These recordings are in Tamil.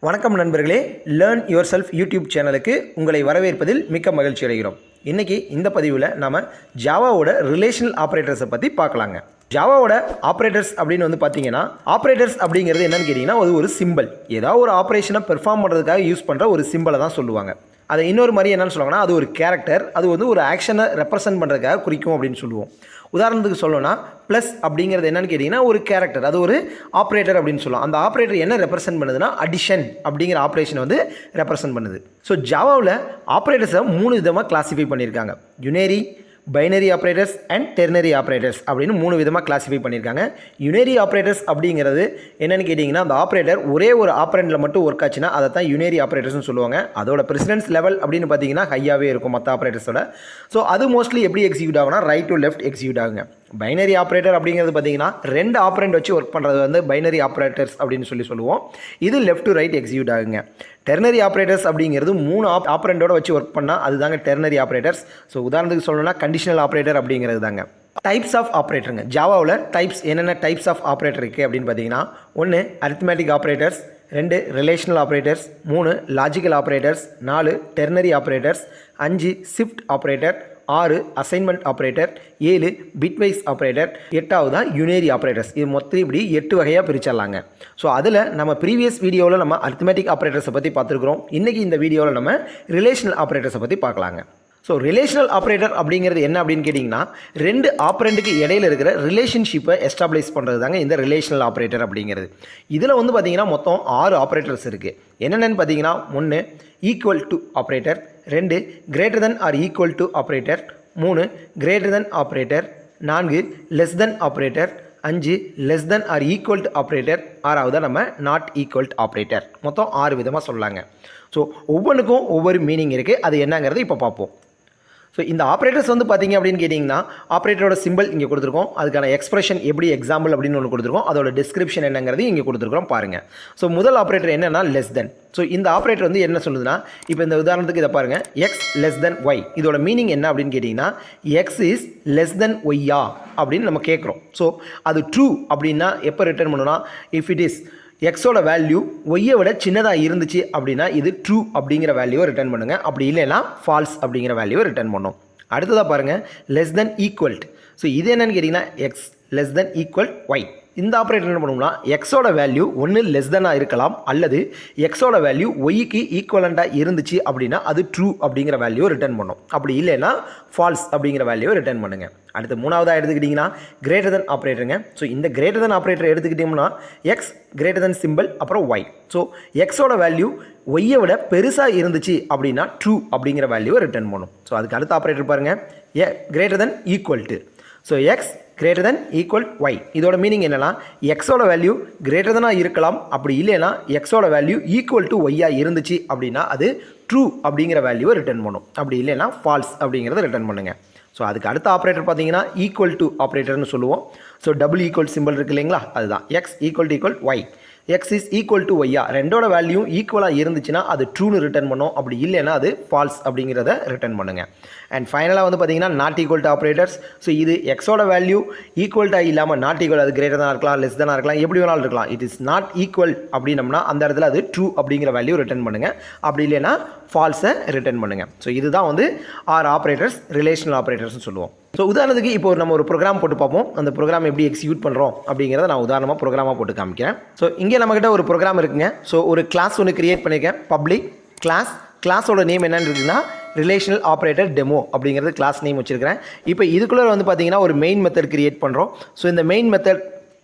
வணக்கம் நண்பர்களே, லேர்ன் யுவர் செல்ஃப் யூடியூப் சேனலுக்கு உங்களை வரவேற்பதில் மிக்க மகிழ்ச்சி அடைகிறோம். இன்றைக்கி இந்த பதிவில் நம்ம ஜாவாவோட ரிலேஷனல் ஆப்ரேட்டர்ஸை பற்றி பார்க்கலாங்க. ஜாவாவோட ஆப்ரேட்டர்ஸ் அப்படின்னு வந்து பார்த்தீங்கன்னா, ஆப்ரேட்டர்ஸ் அப்படிங்கிறது என்னென்னு கேட்டிங்கன்னா, அது ஒரு சிம்பிள். ஏதாவது ஒரு ஆப்ரேஷனை பெர்ஃபார்ம் பண்ணுறதுக்காக யூஸ் பண்ணுற ஒரு சிம்பிளை தான் சொல்லுவாங்க. அதை இன்னொரு மாதிரி என்னென்னு சொல்லுவாங்கன்னா, அது ஒரு கேரக்டர், அது வந்து ஒரு ஆக்ஷனை ரெப்ரசன்ட் பண்ணுறதுக்காக குறிக்கும் அப்படின்னு சொல்லுவோம். உதாரணத்துக்கு சொல்லணும்னா, ப்ளஸ் அப்படிங்கிறது என்னென்னு கேட்டிங்கன்னா ஒரு கேரக்டர், அது ஒரு ஆப்ரேட்டர் அப்படின்னு சொல்லலாம். அந்த ஆப்ரேட்டர் என்ன ரெப்ரசென்ட் பண்ணுதுன்னா அடிஷன் அப்படிங்கிற ஆப்ரேஷனை வந்து ரெப்ரசென்ட் பண்ணுது. ஸோ ஜாவாவில் ஆப்ரேட்டர்ஸை 3 விதமாக கிளாஸிஃபை பண்ணியிருக்காங்க. Unary, binary operators and ternary operators அப்படின்னு 3 விதமாக கிளாஸிஃபை பண்ணியிருக்காங்க. யுனரி ஆப்ரேட்டர்ஸ் அப்படிங்கிறது என்னென்னு கேட்டிங்கன்னா, அந்த ஆப்ரேட்டர் ஒரே ஒரு ஆப்ரேண்டில் மட்டும் ஒர்க் ஆச்சுன்னா அதை தான் யுனரி ஆப்ரேட்டர்ஸ்னு சொல்லுவாங்க. அதோட ப்ரெசிடென்ஸ் லெவல் அப்படின்னு பார்த்தீங்கன்னா ஹையாகவே இருக்கும் மற்ற ஆப்ரேட்டர்ஸோட. ஸோ அது மோஸ்ட்லி எப்படி எக்ஸிக்யூட் ஆகுனா ரைட் டு லெஃப்ட் எக்ஸிக்யூட் ஆகுங்க. பைனரி ஆப்ரேட்டர் அப்படிங்கிறது பார்த்தீங்கன்னா 2 ஆப்ரண்ட் வச்சு ஒர்க் பண்ணுறது வந்து பைனரி ஆப்ரேட்டர்ஸ் அப்படின்னு சொல்லுவோம். இது லெஃப்ட் டு ரைட் எக்ஸிக்யூட் ஆகுங்க. டெர்னரி ஆப்ரேட்டர்ஸ் அப்படிங்கிறது 3 ஆப்ரண்டோட வச்சு ஒர்க் பண்ணால் அதுதாங்க டெர்னரி ஆப்ரேட்டர்ஸ். ஸோ உதாரணத்துக்கு சொல்லணும்னா கண்டிஷனல் ஆப்ரேட்டர் அப்படிங்கிறது தாங்க. டைப்ஸ் ஆஃப் ஆப்ரேட்டருங்க. ஜாவாவில் டைப்ஸ் என்னென்ன டைப்ஸ் ஆஃப் ஆப்ரேட்டர் இருக்குது அப்படின்னு பார்த்தீங்கன்னா, 1 arithmetic operators, 2 relational operators, 3 logical operators, 4 ternary operators, 5 shift operator, 6 assignment operator, 7 bitwise operator, 8வது தான் யுனரி ஆப்ரேட்டர்ஸ். இது மொத்தம் இப்படி 8 வகையாக பிரிச்சிடலாங்க. ஸோ அதில் நம்ம ப்ரீவியஸ் வீடியோவில் நம்ம அரித்மேட்டிக் ஆப்ரேட்டர்ஸை பற்றி பார்த்துருக்குறோம். இன்றைக்கி இந்த வீடியோவில் நம்ம ரிலேஷனல் ஆப்ரேட்டர்ஸை பற்றி பார்க்கலாங்க. ஸோ ரிலேஷனல் ஆப்ரேட்டர் அப்படிங்கிறது என்ன அப்படின்னு கேட்டிங்கன்னா, 2 ஆப்ரண்ட்டுக்கு இடையில இருக்கிற ரிலேஷன்ஷிப்பை எஸ்டாப்ளிஷ் பண்ணுறது தாங்க இந்த ரிலேஷனல் ஆப்ரேட்டர் அப்படிங்கிறது. இதில் வந்து பார்த்திங்கன்னா மொத்தம் 6 ஆப்ரேட்டர்ஸ் இருக்குது. என்னென்னு பார்த்தீங்கன்னா, 1 equal to operator, 2 greater than or equal to operator, 3 greater than operator, 4 less than operator, 5 less than or equal to operator, 6வது நம்ம நாட் ஈக்குவல் டு ஆப்ரேட்டர். மொத்தம் 6 விதமாக சொல்லலாங்க. ஸோ ஒவ்வொன்றுக்கும் ஒவ்வொரு மீனிங் இருக்குது. அது என்னங்கிறது இப்போ பார்ப்போம். ஸோ இந்த ஆப்ரேட்டர்ஸ் வந்து பார்த்திங்க அப்படின்னு கேட்டிங்கன்னா, ஆப்ரேட்டரோட சிம்பிள் இங்கே கொடுத்துருக்கோம். அதுக்கான எக்ஸ்பிரஷன் எப்படி எக்ஸாம்பிள் அப்படின்னு ஒன்று கொடுத்துருக்கோம். அதோட டிஸ்கிரிப்ஷன் என்னங்கிறது இங்கே கொடுத்துருக்கோம் பாருங்கள். ஸோ முதல் ஆப்ரேட்டர் என்னென்னா லெஸ் தென். ஸோ இந்த ஆப்ரேட்டர் வந்து என்ன சொல்லுதுன்னா, இப்போ இந்த உதாரணத்துக்கு இதை பாருங்கள், எக்ஸ் லெஸ் தென் ஒய். இதோட மீனிங் என்ன அப்படின்னு கேட்டிங்கன்னா, எக்ஸ் இஸ் லெஸ் தென் ஒய்யா அப்படின்னு நம்ம கேட்குறோம். ஸோ அது ட்ரூ அப்படின்னா எப்போ ரிட்டர்ன் பண்ணணும்னா, இஃப் இட் இஸ் எக்ஸோட வேல்யூ ஒய்யை விட சின்னதாக இருந்துச்சு அப்படின்னா இது ட்ரூ அப்படிங்கிற வேல்யூவை ரிட்டர்ன் பண்ணுங்கள். அப்படி இல்லைன்னா ஃபால்ஸ் அப்படிங்கிற வேல்யூவை ரிட்டர்ன் பண்ணும். அடுத்ததாக பாருங்கள், லெஸ் தென் ஈக்குவல்ட். ஸோ இது என்னென்னு கேட்டிங்கன்னா, X less than equal Y. இந்த ஆப்ரேட்டர் என்ன பண்ணுவோம்னா, எக்ஸோட வேல்யூ ஒன்று லெஸ் தென்னாக இருக்கலாம், அல்லது எக்ஸோட வேல்யூ ஒய்க்கு ஈக்குவலண்ட்டாக இருந்துச்சு அப்படின்னா அது ட்ரூ அப்படிங்கிற வேல்யூவை ரிட்டர்ன் பண்ணும். அப்படி இல்லைன்னா ஃபால்ஸ் அப்படிங்கிற வேல்யூவை ரிட்டர்ன் பண்ணுங்கள். அடுத்து 3வதாக எடுத்துக்கிட்டிங்கன்னா கிரேட்டர் தென் ஆப்ரேட்டருங்க. ஸோ இந்த கிரேட்டர் தென் ஆப்ரேட்டர் எடுத்துக்கிட்டிங்கன்னா, எக்ஸ் கிரேட்டர் தென் சிம்பிள் அப்புறம் ஒய். ஸோ எக்ஸோட வேல்யூ ஒய்யை விட பெருசாக இருந்துச்சு அப்படின்னா ட்ரூ அப்படிங்கிற வேல்யூவை ரிட்டர்ன் பண்ணும். ஸோ அதுக்கு அடுத்த ஆப்ரேட்டர் பாருங்கள், greater than equal to. So X greater than equal Y. இதோட மீனிங் என்னென்னா, எக்ஸோட வேல்யூ கிரேட்டர் தெனாக இருக்கலாம், அப்படி இல்லைன்னா எக்ஸோட வேல்யூ ஈக்குவல் டு ஒய்யாக இருந்துச்சு அப்படின்னா அது ட்ரூ அப்படிங்கிற வேல்யூவை ரிட்டர்ன் பண்ணும். அப்படி இல்லைன்னா ஃபால்ஸ் அப்படிங்கிறத ரிட்டர்ன் பண்ணுங்கள். ஸோ அதுக்கு அடுத்த ஆப்ரேட்டர் பார்த்தீங்கன்னா ஈக்குவல் டு ஆப்ரேட்டர்னு சொல்லுவோம். ஸோ டபுள் ஈக்குவல் சிம்பிள் இருக்குது இல்லைங்களா, அதுதான் X equal Y. X is equal to ஒய்யா, ரெண்டோட வேல்யூ ஈக்குவலாக இருந்துச்சுன்னா அது ட்ரூன்னு ரிட்டர்ன் பண்ணும். அப்படி இல்லைன்னா அது ஃபால்ஸ் அப்படிங்கிறத ரிட்டர்ன் பண்ணுங்கள். அண்ட் ஃபைனலாக வந்து பார்த்தீங்கன்னா not equal to operators. So இது எக்ஸோட வேல்யூ ஈக்குவல்ட்டாக இல்லாமல் நாட் ஈக்குவல், அது கிரேட்டர் தான் இருக்கலாம், லெஸ் தானாக இருக்கலாம், எப்படி வேணாலும் இருக்கலாம். இட் இஸ் நாட் ஈக்குவல் அப்படின்னம்னா அந்த இடத்துல அது ட்ரூ அப்படிங்கிற வேல்யூ ரிட்டர்ன் பண்ணுங்கள். அப்படி இல்லைன்னா ஃபால்ஸை ரிட்டர்ன் பண்ணுங்கள். ஸோ இதுதான் வந்து 6 ஆப்ரேட்டர்ஸ், ரிலேஷனல் ஆப்ரேட்டர்ஸ்னு சொல்லுவோம். ஸோ உதாரணத்துக்கு இப்போ நம்ம ஒரு ப்ரோக்ராம் போட்டு பார்ப்போம். அந்த ப்ரோக்ராம் எப்படி எக்ஸிக்யூட் பண்ணுறோம் அப்படிங்கிறத நான் உதாரணமாக ப்ரோக்ராமாக போட்டு காமிக்கிறேன். ஸோ இங்கே நம்மக்கிட்ட ஒரு ப்ரோக்ராம் இருக்குங்க. ஸோ ஒரு கிளாஸ் ஒன்று கிரியேட் பண்ணியிருக்கேன், பப்ளிக் கிளாஸ். கிளாஸோட நேம் என்னன்னு இருக்குன்னா ரிலேஷனல் ஆப்ரேட்டர் டெமோ அப்படிங்கிறது கிளாஸ் நேம் வச்சுருக்கிறேன். இப்போ இதுக்குள்ளே வந்து பார்த்தீங்கன்னா ஒரு மெயின் மெத்தட் கிரியேட் பண்ணுறோம். ஸோ இந்த மெயின் மெத்தட்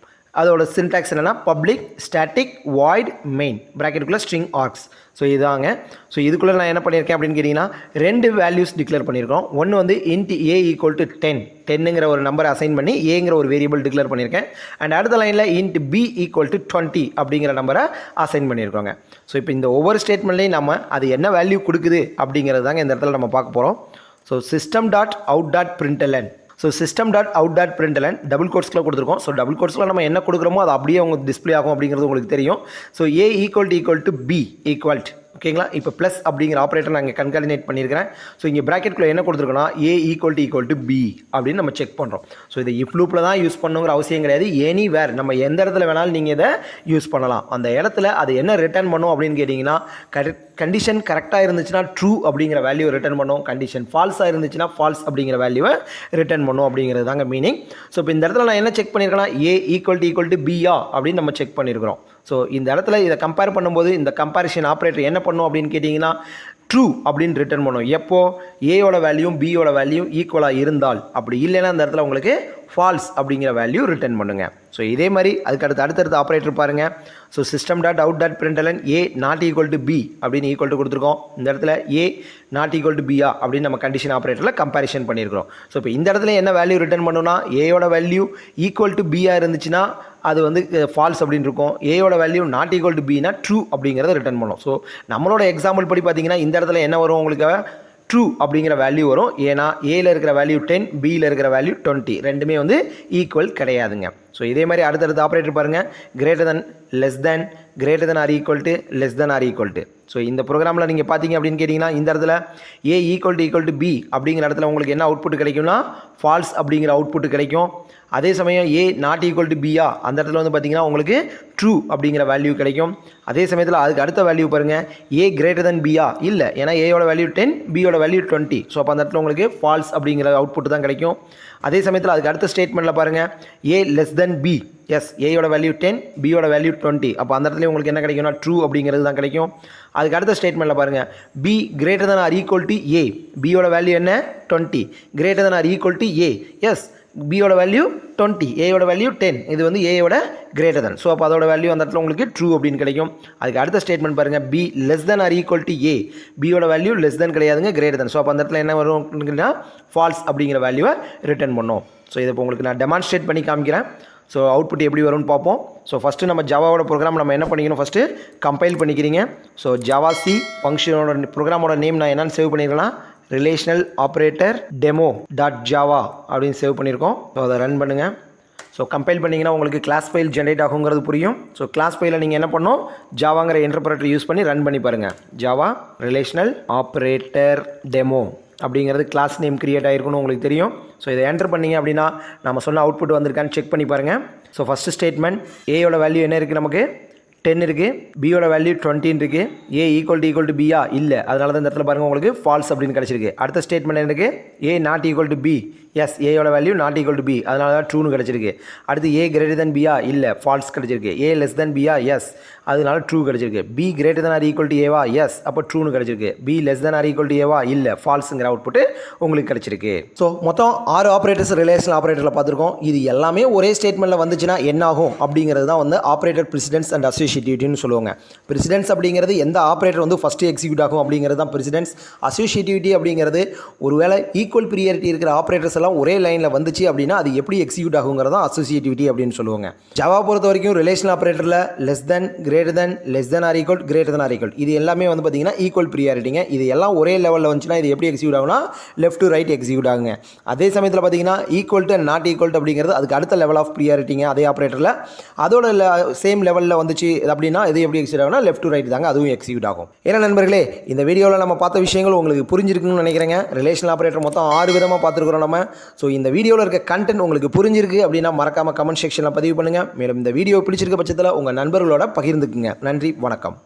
அதோட சின்டாக்ஸ் என்னென்னா பப்ளிக் ஸ்டாட்டிக் வாய்ட் மெயின் ப்ராக்கெட்டுக்குள்ளே ஸ்ட்ரிங் ஆர்க்ஸ். ஸோ இதாங்க. ஸோ இதுக்குள்ளே நான் என்ன பண்ணியிருக்கேன் அப்படின்னு கேட்டிங்கன்னா 2 வேல்யூஸ் டிக்ளேர் பண்ணியிருக்கோம். ஒன்று வந்து இன்ட் ஏ ஈக்குவல் டு 10ங்கிற ஒரு நம்பரை அசைன் பண்ணி ஏங்கிற ஒரு வேரியபிள் டிக்ளேர் பண்ணியிருக்கேன். அண்ட் அடுத்த லைனில் இன்ட் பி ஈக்குவல் டு 20 அப்படிங்கிற நம்பரை அசைன் பண்ணியிருக்கோங்க. ஸோ இப்போ இந்த ஒவ்வொரு ஸ்டேட்மெண்ட்லேயும் நம்ம அது என்ன வேல்யூ கொடுக்குது அப்படிங்கிறது தாங்க இந்த இடத்துல நம்ம பார்க்க போகிறோம். So system dot out dot println. So system dot out dot println double கோட்ஸில் கொடுத்துருக்கோம். ஸோ டபுள் கோட்ஸில் நம்ம என்ன கொடுக்குறோமோ அது அப்படியே உங்களுக்கு டிஸ்பிளே ஆகும் அப்படிங்கிறது உங்களுக்கு தெரியும். So A equal to B equal, ஓகேங்களா. இப்போ ப்ளஸ் அப்படிங்கிற ஆப்ரேட்டர் நான் இங்கே கன்காலினேட் பண்ணியிருக்கிறேன். ஸோ இங்கே ப்ராக்கெட்குள்ளே என்ன கொடுத்துருக்கோன்னா A ஈக்குவல் டு B அப்படின்னு நம்ம செக் பண்ணுறோம். ஸோ இதை இஃப் லூப்பில் தான் யூஸ் பண்ணுங்கிற அவசியம் கிடையாது. எனிவேர் நம்ம எந்த இடத்துல வேணாலும் நீங்கள் இதை யூஸ் பண்ணலாம். அந்த இடத்துல அது என்ன ரிட்டர்ன் பண்ணும் அப்படின்னு கேட்டிங்கன்னா, கண்டிஷன் கரெக்டாக இருந்துச்சுன்னா ட்ரூ அப்படிங்கிற வேல்யூ ரிட்டர்ன் பண்ணும், கண்டிஷன் ஃபால்ஸாக இருந்துச்சுன்னா ஃபால்ஸ் அப்படிங்கிற வேல்யூவை ரிட்டர்ன் பண்ணும் அப்படிங்கிறது தாங்க மீனிங். ஸோ இப்போ இந்த இடத்துல நான் என்ன செக் பண்ணியிருக்கேன்னா A ஈக்குவல் டு B அப்படின்னு நம்ம செக் பண்ணியிருக்கிறோம். ஸோ இந்த இடத்துல இதை கம்பேர் பண்ணும்போது இந்த கம்பேரிஷன் ஆப்ரேட்டர் என்ன பண்ணும் அப்படின்னு கேட்டிங்கன்னா ட்ரூ அப்படின்னு ரிட்டர்ன் பண்ணும். எப்போ ஏயோட வேல்யூம் பியோட வேல்யூ ஈக்குவலாக இருந்தால். அப்படி இல்லைன்னா அந்த இடத்துல உங்களுக்கு ஃபால்ஸ் அப்படிங்கிற வேல்யூ ரிட்டர்ன் பண்ணுங்கள். ஸோ இதே மாதிரி அதுக்கு அடுத்தடுத்த ஆப்ரேட்டர் பாருங்கள். So system dot out dot println A not equal to B அப்படின்னு ஈக்குவல் டு கொடுத்துருக்கோம். இந்த இடத்துல A நாட் ஈக்குவல் டு பியா அப்படின்னு நம்ம கண்டிஷன் ஆப்ரேட்டரில் கம்பேரிஷன் பண்ணியிருக்கிறோம். ஸோ இப்போ இந்த இடத்துல என்ன வேல்யூ ரிட்டர்ன் பண்ணுன்னா, ஏயோட வேல்யூ ஈக்குவல் டு பியாக இருந்துச்சுன்னா அது வந்து ஃபால்ஸ் அப்படின்னு இருக்கும். ஏயோட வேல்யூ நாட் ஈக்குவல் டு பினா ட்ரூ அப்படிங்கிறத ரிட்டர்ன் பண்ணும். ஸோ நம்மளோட எக்ஸாம்பிள் படி பார்த்தீங்கன்னா இந்த இடத்துல என்ன வரும், உங்களுக்கு ட்ரூ அப்படிங்கிற வேல்யூ வரும். ஏன்னா ஏல இருக்கிற வேல்யூ 10, பியில் இருக்கிற வேல்யூ 20, ரெண்டுமே வந்து ஈக்குவல் கிடையாதுங்க. ஸோ இதே மாதிரி அடுத்தடுத்த ஆப்ரேட்டர் பாருங்கள். Greater than, less than, greater than or equal to, less than or equal to. So இந்த ப்ரோக்ராமில் நீங்கள் பார்த்தீங்க அப்படின்னு கேட்டிங்கன்னா இந்த இடத்துல A ஈக்குவல் டு B அப்படிங்கிற இடத்துல உங்களுக்கு என்ன அவுட்புட் கிடைக்கும்னா ஃபால்ஸ் அப்படிங்கிற அவுட்புட் கிடைக்கும். அதே சமயம் A நாட் ஈக்குவல் டு பியா அந்த இடத்துல வந்து பார்த்தீங்கன்னா உங்களுக்கு ட்ரூ அப்படிங்கிற வேல்யூ கிடைக்கும். அதே சமயத்தில் அதுக்கு அடுத்த வேல்யூ பாருங்கள், A கிரேட்டர் தென் பியா இல்லை, ஏன்னா ஏயோட வேல்யூ 10, பியோட வேல்யூ 20. ஸோ அப்போ அந்த இடத்துல உங்களுக்கு ஃபால்ஸ் அப்படிங்கிற அவுட்புட் தான் கிடைக்கும். அதே சமயத்தில் அதுக்கு அடுத்த ஸ்டேட்மெண்ட்டில் பாருங்கள், A less than B, as ஏயோட வேல்யூ 10, பியோட வேல்யூ 20. அப்போ அந்த இடத்துல உங்களுக்கு என்ன கிடைக்கும்னா ட்ரூ அப்படிங்கிறது தான் கிடைக்கும். அதுக்கு அடுத்த ஸ்டேட்மெண்ட்டில் பாருங்கள், B greater than or equal to A, பியோட வேல்யூ என்ன 20, greater than or equal to A, yes பியோட வேல்யூ 20, ஏயோட வேல்யூ 10, இது வந்து ஏயோட கிரேட்டர் தென். ஸோ அப்போ அதோட வேல்யூ அந்த இடத்துல உங்களுக்கு ட்ரூ அப்படின்னு கிடைக்கும். அதுக்கு அடுத்த ஸ்டேட்மெண்ட் பாருங்கள், B less than or equal to A, பியோட வேல்யூ லெஸ் தென் கிடையாதுங்க, கிரேட்டர் தென். ஸோ அப்போ அந்த இடத்துல என்ன வரும் அப்படின்னா ஃபால்ஸ் அப்படிங்கிற வேல்யூவை ரிட்டர்ன் பண்ணோம். ஸோ இதை இப்போ உங்களுக்கு நான் டெமான்ஸ்ட்ரேட் பண்ணி காமிக்கிறேன். ஸோ அவுட்புட் எப்படி வரும்னு பார்ப்போம். ஸோ ஃபஸ்ட்டு நம்ம ஜாவாவோட ப்ரோக்ராம் நம்ம என்ன பண்ணிக்கணும், ஃபஸ்ட்டு கம்பைல் பண்ணிக்கிறீங்க. ஸோ ஜாவா சி ஃபங்க்ஷனோட ப்ரோக்ராமோட நேம் நான் என்னென்னு சேவ் பண்ணியிருக்கேன்னா relational operator demo dot Java அப்படின்னு சேவ் பண்ணியிருக்கோம். ஸோ அதை ரன் பண்ணுங்கள். ஸோ கம்பைல் பண்ணிங்கன்னா உங்களுக்கு கிளாஸ் ஃபைல் ஜென்ரேட் ஆகுங்கிறது புரியும். ஸோ கிளாஸ் ஃபைலில் நீங்கள் என்ன பண்ணணும், ஜாவாங்கிற இன்டர்பிரேட்டர் யூஸ் பண்ணி ரன் பண்ணி பாருங்கள். ஜாவா ரிலேஷனல் ஆப்ரேட்டர் டெமோ அப்படிங்கிறது கிளாஸ் நேம் கிரியேட் ஆகிருக்குன்னு உங்களுக்கு தெரியும். ஸோ இதை என்டர் பண்ணிங்க அப்படின்னா நம்ம சொன்ன அவுட்புட் வந்திருக்கான்னு செக் பண்ணி பாருங்கள். ஸோ ஃபஸ்ட்டு ஸ்டேட்மெண்ட், ஏயோட வேல்யூ என்ன இருக்குது, நமக்கு 10 இருக்குது, பியோட வேல்யூ 20 இருக்குது. A ஈக்குவல் டு பியா இல்லை, அதனால தான் இந்த இடத்துல பாருங்கள் உங்களுக்கு ஃபால்ஸ் அப்படின்னு கிடச்சிருக்கு. அடுத்த ஸ்டேட்மெண்ட் என்ன இருக்குது, A not equal to B, as ஏயோட value not equal to B, அதனால தான் ட்ரூன்னு கிடச்சிருக்கு. அடுத்து A கிரேட்டர் தென் பியா இல்லை, ஃபால்ஸ் கிடச்சிருக்கு. A லெஸ் தென் பியா, எஸ், அதனால ட்ரூ கிடச்சிருக்கு. B greater than or equal to ஏவா, எஸ், அப்போ ட்ரூன்னு கிடச்சிருக்கு. B less than or equal to ஏவா இல்லை, ஃபால்ஸுங்கிற அவுட்புட்டு உங்களுக்கு கிடச்சிருக்கு. ஸோ மொத்தம் 6 ஆப்ரேட்டர்ஸ் ரிலேஷனல் ஆப்ரேட்டரில் பார்த்துருக்கோம். இது எல்லாமே ஒரே ஸ்டேட்மெண்ட்டில் வந்துச்சுன்னா என்ன ஆகும் அப்படிங்கிறது தான் வந்து ஆப்ரேட்டர் ப்ரிசிடென்ஸ் அண்ட் அசோசியேட்டிவிட்டின்னு சொல்லுவாங்க. ப்ரிசிடென்ஸ் அப்படிங்கிறது எந்த ஆப்ரேட்டர் வந்து ஃபஸ்ட்டு எக்ஸிக்யூட் ஆகும் அப்படிங்கிறது தான் ப்ரிசிடென்ஸ். அசோசியேட்டிவிட்டி அப்படிங்கிறது ஒருவேளை ஈக்குவல் ப்ரியாரிட்டி இருக்கிற ஆப்ரேட்டர்ஸ் எல்லாம் ஒரே லைனில் வந்துச்சு அப்படின்னா அது எப்படி எக்ஸிக்யூட் ஆகுங்கிறது தான் அசோசியேட்டிவிட்டி அப்படின்னு சொல்லுவாங்க. ஜாவா பொறுத்த வரைக்கும் ரிலேஷனல் ஆப்ரேட்டரில் less than, greater than, less than or equal, greater than or equal, இது எல்லாமே வந்து பார்த்தீங்கன்னா ஈக்குவல் ப்ரியாரிட்டிங்க. இது எல்லாம் ஒரே லெவலில் வந்துச்சுன்னா இது எப்படி எக்ஸிக்யூட் ஆகுனா லெஃப்ட் டு ரைட் எக்ஸிக்யூட் ஆகுங்க. அதே சமயத்தில் பார்த்தீங்கன்னா ஈக்குவல் டு நாட் ஈக்குவல் அப்படிங்கிறது அதுக்கு அடுத்த லெவல் ஆஃப் ப்ரியாரிட்டிங்க. அதே ஆப்ரேட்டரில் அதோட சேம் லெவலில் வந்துச்சு அப்படின்னா இது எப்படி எக்ஸிக்யூட் ஆகுனா லெஃப்ட் டு ரைட் தாங்க அதுவும் எக்ஸிக்யூட் ஆகும். ஏன்னா நண்பர்களே, இந்த வீடியோவில் நம்ம பார்த்த விஷயங்கள் உங்களுக்கு புரிஞ்சிருக்குன்னு நினைக்கிறேங்க. ரிலேஷனல் ஆப்ரேட்டர் மொத்தம் 6 விதமாக பார்த்துருக்குறோம் நம்ம. ஸோ இந்த வீடியோவில் இருக்க கண்டென்ட் உங்களுக்கு புரிஞ்சிருக்கு அப்படின்னா மறக்காமல் கமெண்ட் செக்ஷனில் பதிவு பண்ணுங்கள். மேலும் இந்த வீடியோ பிடிச்சிருக்க பட்சத்தில் உங்கள் நண்பர்களோட பகிர்ந்துக்குங்க. நன்றி, வணக்கம்.